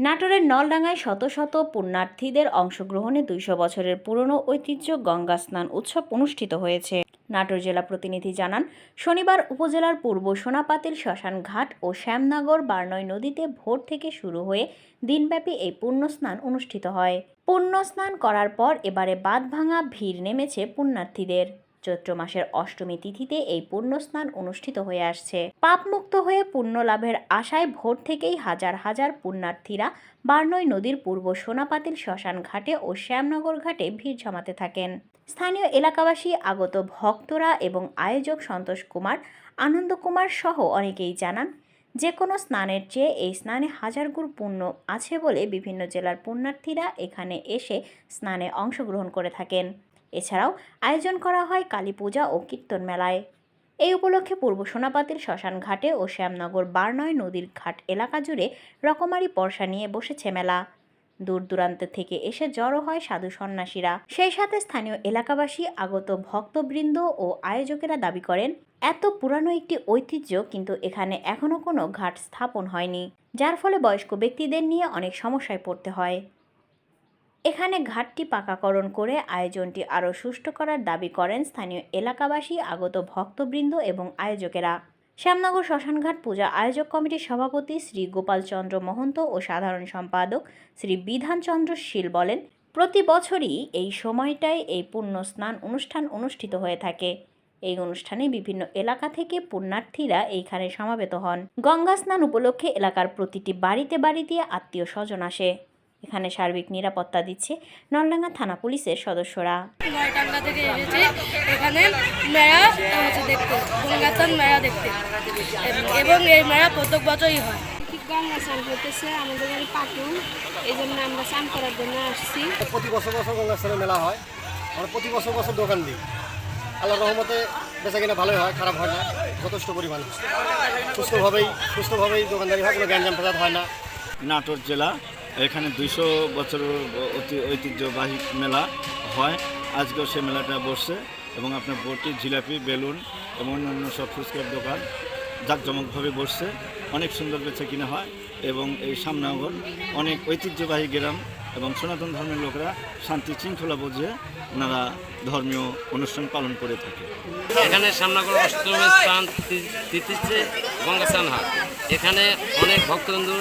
নাটোরের নলডাঙ্গায় শত শত পুণ্যার্থীদের অংশগ্রহণে ২০০ বছরের পুরনো ঐতিহ্য গঙ্গা স্নান উৎসব অনুষ্ঠিত হয়েছে। নাটোর জেলা প্রতিনিধি জানান, শনিবার উপজেলার পূর্ব সোনাপাতিল শ্মশান ঘাট ও শ্যামনগর বারনই নদীতে ভোর থেকে শুরু হয়ে দিনব্যাপী এই পুণ্যস্নান অনুষ্ঠিত হয়। পুণ্যস্নান করার পর এবারে বাঁধভাঙা ভিড় নেমেছে পুণ্যার্থীদের। চৈত্র মাসের অষ্টমী তিথিতে এই পুণ্যস্নান অনুষ্ঠিত হয়ে আসছে। পাপমুক্ত হয়ে পুণ্য লাভের আশায় ভোর থেকেই হাজার হাজার পুণ্যার্থীরা বারনই নদীর পূর্ব সোনাপাতিল শ্মশান ঘাটে ও শ্যামনগর ঘাটে ভিড় জমাতে থাকেন। স্থানীয় এলাকাবাসী, আগত ভক্তরা এবং আয়োজক সন্তোষ কুমার, আনন্দ কুমার সহ অনেকেই জানান, যে কোনো স্নানের চেয়ে এই স্নানে হাজার গুণ পুণ্য আছে বলে বিভিন্ন জেলার পুণ্যার্থীরা এখানে এসে স্নানে অংশগ্রহণ করে থাকেন। এছাড়াও আয়োজন করা হয় কালী পূজা ও কীর্তন মেলায়। এই উপলক্ষে পূর্ব সোনাপাতিল শ্মশান ঘাটে ও শ্যামনগর বারনই নদীর ঘাট এলাকা জুড়ে রকমারি পরশা নিয়ে বসেছে মেলা। দূর দূরান্ত থেকে এসে জড়ো হয় সাধু সন্ন্যাসীরা। সেই সাথে স্থানীয় এলাকাবাসী, আগত ভক্তবৃন্দ ও আয়োজকেরা দাবি করেন, এত পুরানো একটি ঐতিহ্য কিন্তু এখানে এখনো কোনো ঘাট স্থাপন হয়নি, যার ফলে বয়স্ক ব্যক্তিদের নিয়ে অনেক সমস্যায় পড়তে হয়। এখানে ঘাটটি পাকাকরণ করে আয়োজনটি আরও সুষ্ঠু করার দাবি করেন স্থানীয় এলাকাবাসী, আগত ভক্তবৃন্দ এবং আয়োজকেরা। শ্যামনগর শ্মশানঘাট পূজা আয়োজক কমিটির সভাপতি শ্রী গোপাল চন্দ্র মহন্ত ও সাধারণ সম্পাদক শ্রী বিধানচন্দ্র শীল বলেন, প্রতি বছরই এই সময়টায় এই পুণ্য স্নান অনুষ্ঠান অনুষ্ঠিত হয়ে থাকে। এই অনুষ্ঠানে বিভিন্ন এলাকা থেকে পুণ্যার্থীরা এইখানে সমাবেত হন। গঙ্গা স্নান উপলক্ষে এলাকার প্রতিটি বাড়িতে বাড়িতে আত্মীয় স্বজন আসে। এখানে সার্বিক নিরাপত্তা দিচ্ছে নলডাঙ্গা থানা পুলিশের সদস্যরা। নয়টাঙ্গা থেকে এসেছি এখানে মেলা দেখতে, গঙ্গা স্নান মেলা দেখতে, এবং এই মেলা প্রত্যেক বছরই হয়। গঙ্গা স্নান করতেছে আমাদের বাড়ি পাটু, এই জন্য আমরা স্নান করার জন্য আসছি। প্রতি বছর গঙ্গা স্নানের মেলা হয়, আমরা প্রতি বছর দোকান দিই। আল্লাহর রহমতে বেচা কিনা ভালোই হয়, খারাপ হয় না, যথেষ্ট পরিমাণ সুস্থভাবেই দোকানদারি হয়, কোনো গ্যাঞ্জাম ফেসাদ হয় না। নাটোর জেলা, এখানে 200 বছর ঐতিহ্যবাহী মেলা হয়। আজকেও সে মেলাটা বসছে এবং আপনার বটি, জিলাপি, বেলুন এবং অন্যান্য সব ফুচকার দোকান জাঁকজমকভাবে বসছে। অনেক সুন্দর বেচা কিনা হয় এবং এই শ্যামনগর অনেক ঐতিহ্যবাহী গ্রাম এবং সনাতন ধর্মের লোকেরা শান্তি শৃঙ্খলা বুঝে ওনারা ধর্মীয় অনুষ্ঠান পালন করে থাকে। এখানে শ্যামনগর অষ্টমী স্নান তিথিতে গঙ্গা স্নান হয়। এখানে অনেক ভক্তবন্ধুর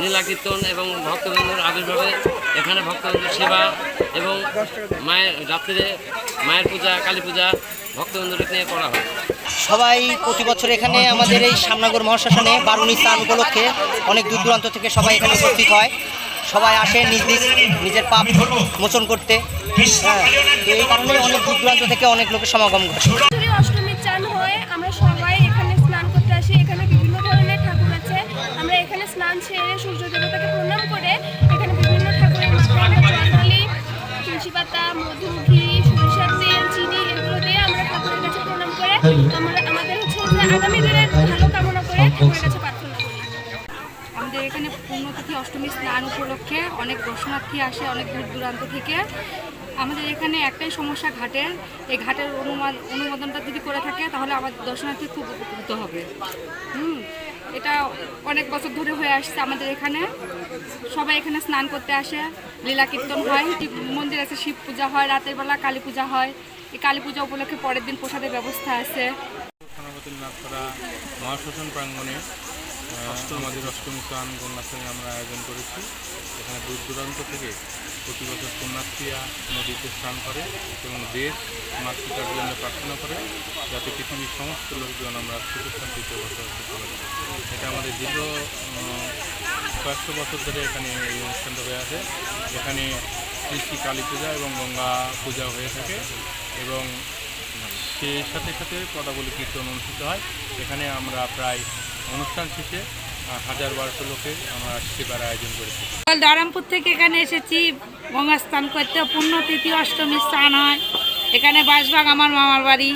নীলা কীর্তন এবং ভক্তবন্ধুর আবির্ভাবে এখানে ভক্তবন্ধুর সেবা এবং মায়ের রাত্রিরে মায়ের পূজা, কালী পূজা ভক্তবন্ধুদের নিয়ে করা হয়। সবাই প্রতি বছর এখানে আমাদের এই শ্যামনগর মহাশ্মশানে বারুণী স্নান উপলক্ষে অনেক দূর দূরান্ত থেকে সবাই এখানে উপস্থিত হয়। সবাই আসে নিজের পাপ মোচন করতে। এই কারণে অনেক দূর দূরান্ত থেকে অনেক লোকের সমাগম ঘটে। অষ্টমীর চান হয়, আমরা সবাই এখানে স্নান করতে আসি। এখানে বিভিন্ন ধরনের ঠাকুর আছে। আমরা এখানে স্নান সেরে সূর্য দেবতাকে প্রণাম করে এখানে বিভিন্ন ঠাকুরের মাথায় আমরা জল ঢালি, তুলসী পাতা, মধু, ঘি, সরিষার তেল, চিনি এগুলো দিয়ে আমরা ঠাকুরের কাছে প্রণাম করে আমাদের আগামী দিনের ভালো কামনা করে ঠাকুরের কাছে প্রার্থনা করি। আমাদের এখানে পুণ্যতিথি অষ্টমী স্নান উপলক্ষে অনেক দর্শনার্থী আসে অনেক দূর দূরান্ত থেকে। আমাদের এখানে একটাই সমস্যা ঘাটের, এই ঘাটের অনুমোদনটা যদি করে থাকে তাহলে আমাদের দর্শনার্থী খুব উপকৃত হবে। এটা অনেক বছর ধরে হয়ে আসছে আমাদের এখানে। সবাই এখানে স্নান করতে আসে, লীলা কীর্তন হয়, মন্দির আছে, শিব পূজা হয়, রাতের বেলা কালী পূজা হয়। এই কালী পূজা উপলক্ষে পরের দিন প্রসাদের ব্যবস্থা আছে। মহাশ্মশান প্রাঙ্গণে আমাদের অষ্টমী স্নান গঙ্গা স্নান আমরা আয়োজন করেছি। এখানে দূর দূরান্ত থেকে প্রতি বছর পুণ্যার্থীরা নদীতে স্নান করে এবং দেশ মাতৃকার জন্য প্রার্থনা করে যাতে পৃথিবীর সমস্ত লোকজন আমরা সুখ শান্তিতে বসবাস করতে পারি। এটা আমাদের দীর্ঘ কয়েকশো বছর ধরে এখানে এই অনুষ্ঠানটা হয়ে আছে। এখানে শ্রী কালী পূজা এবং গঙ্গা পূজা হয়ে থাকে এবং সেই সাথে সাথে পদাবলী কীর্তন অনুষ্ঠিত হয়। এখানে আমরা প্রায় অনুষ্ঠান শেষে 1000-1200 লোকের আমরা সেবার আয়োজন করেছি। দারামপুর থেকে এখানে এসেছি গঙ্গা স্নান করতে। পুণ্যতিথি অষ্টমী স্নান হয় এখানে, বাঁশবাগ আমার মামার বাড়ি।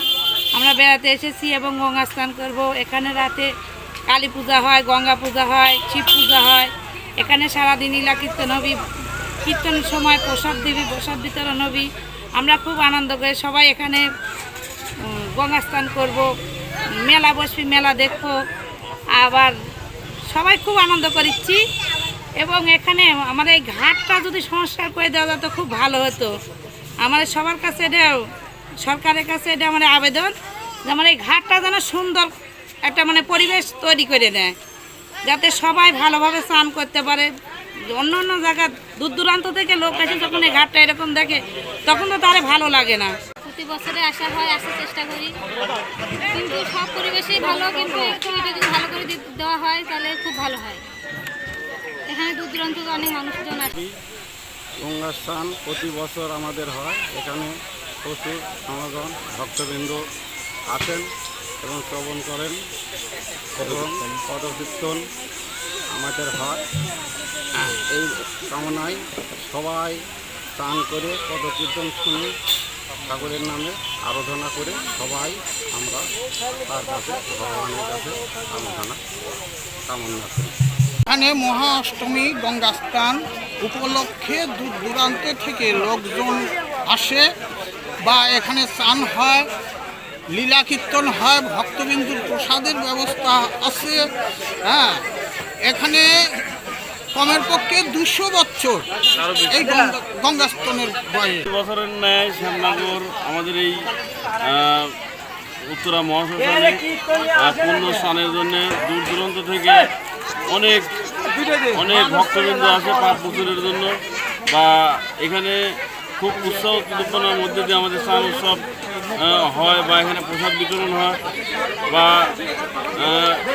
আমরা বেড়াতে এসেছি এবং গঙ্গা স্নান করব। এখানে রাতে কালী পূজা হয়, গঙ্গা পূজা হয়, শিব পূজা হয়। এখানে সারাদিন লীলা কীর্তন হবি, কীর্তনের সময় প্রসাদ দিবি, প্রসাদ বিতরণ হবি। আমরা খুব আনন্দ করে সবাই এখানে গঙ্গা স্নান করব, মেলা বসবি, মেলা দেখবো, আবার সবাই খুব আনন্দ করছি। এবং এখানে আমাদের এই ঘাটটা যদি সংস্কার করে দেওয়া যেত খুব ভালো হতো। আমাদের সবার কাছে এটা, সরকারের কাছে এটা আমার আবেদন যে আমার এই ঘাটটা যেন সুন্দর একটা মানে পরিবেশ তৈরি করে দেয়, যাতে সবাই ভালোভাবে স্নান করতে পারে। অন্য অন্য জায়গা দূর দূরান্ত থেকে লোক আসে, যখন এই ঘাটটা এরকম দেখে তখন তো তারে ভালো লাগে না। প্রতি বছরে আসা হয়, আসার চেষ্টা করি, কিন্তু সব পরিবেশেই ভালো, কিন্তু একটু এটা যদি ভালো করে দেওয়া হয় তাহলে খুব ভালো হয়। এখানে দূর দূরান্ত অনেক মানুষজন আসে। গঙ্গা স্নান প্রতি বছর আমাদের হয়। এখানে প্রচুর সমাগম ভক্তবৃন্দ আসেন এবং শ্রবণ করেন এবং পদকীর্তন আমাদের হয়। এই কামনায় সবাই স্নান করে পদকীর্তন শুনে ঠাকুরের নামে আরাধনা করে সবাই আমরা তার কাছে ভগবানের কাছে আরাধনা কামনা করি। এখানে মহা অষ্টমী গঙ্গা স্নান উপলক্ষে দূর দূরান্ত থেকে লোকজন আসে বা এখানে স্নান হয়, লীলা কীর্তন হয়, ভক্তবিন্দুর প্রসাদের ব্যবস্থা আছে। হ্যাঁ, এখানে কমের পক্ষে 200 বছর এই গঙ্গা স্নানের বয়স। বছরের ন্যায় শ্যামনগর আমাদের এই উত্তরা মহাশ্মশানে পূর্ণ স্নানের জন্য দূর দূরান্ত থেকে অনেক ভক্তবৃন্দ আসে পাঁচ বছরের জন্য। বা এখানে খুব উৎসাহ উদ্দীপনার মধ্যে দিয়ে আমাদের স্নান উৎসব হয় বা এখানে প্রসাদ বিতরণ হয় বা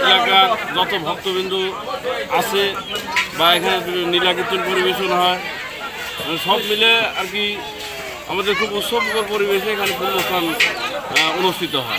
এলাকার যত ভক্তবৃন্দ আছে বা এখানে লীলা কীর্তন পরিবেশন হয়, সব মিলে আর কি আমাদের খুব উৎসবমুখর পরিবেশে এখানে পূর্ণ স্নান অনুষ্ঠিত হয়।